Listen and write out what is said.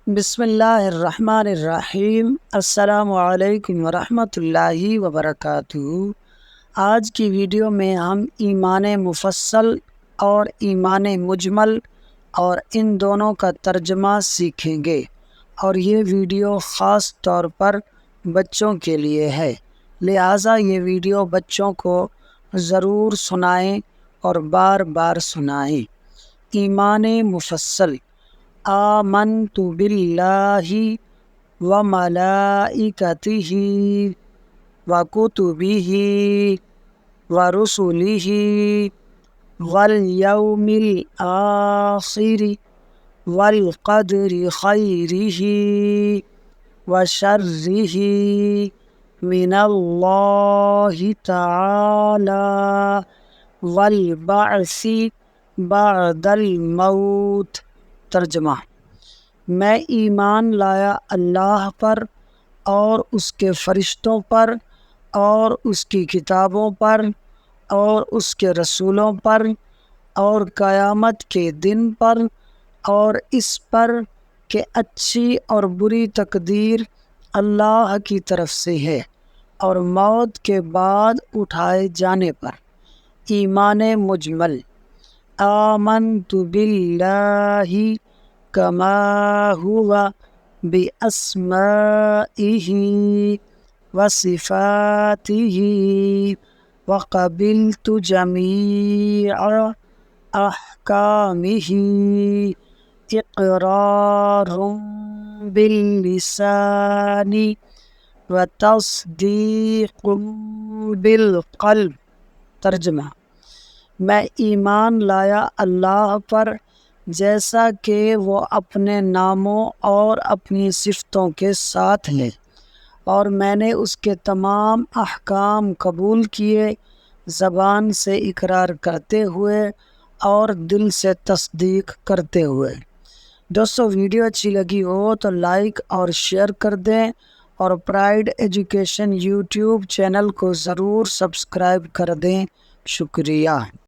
بسم اللہ الرحمن الرحیم۔ السلام علیکم ورحمۃ اللہ وبرکاتہ۔ آج کی ویڈیو میں ہم ایمان مفصل اور ایمان مجمل اور ان دونوں کا ترجمہ سیکھیں گے، اور یہ ویڈیو خاص طور پر بچوں کے لیے ہے، لہٰذا یہ ویڈیو بچوں کو ضرور سنائیں اور بار بار سنائیں۔ ایمان مفصل: آمنت باللہ وملائکتہ وکتبہ ورسلہ والیوم الآخر والقدر خیرہ وشرہ من اللہ تعالی والبعث بعد الموت۔ ترجمہ: میں ایمان لایا اللہ پر اور اس کے فرشتوں پر اور اس کی کتابوں پر اور اس کے رسولوں پر اور قیامت کے دن پر، اور اس پر کہ اچھی اور بری تقدیر اللہ کی طرف سے ہے، اور موت کے بعد اٹھائے جانے پر۔ ایمان مجمل: آمنت باللہ کما ہوا باسمائہ وصفاتہ وقبلت جمیع احکامہ اقرار باللسان وتصدیق بالقلب۔ ترجمہ: میں ایمان لایا اللہ پر جیسا کہ وہ اپنے ناموں اور اپنی صفتوں کے ساتھ ہے، اور میں نے اس کے تمام احکام قبول کیے، زبان سے اقرار کرتے ہوئے اور دل سے تصدیق کرتے ہوئے۔ دوستو، ویڈیو اچھی لگی ہو تو لائک اور شیئر کر دیں، اور پرائڈ ایجوکیشن یوٹیوب چینل کو ضرور سبسکرائب کر دیں۔ شکریہ۔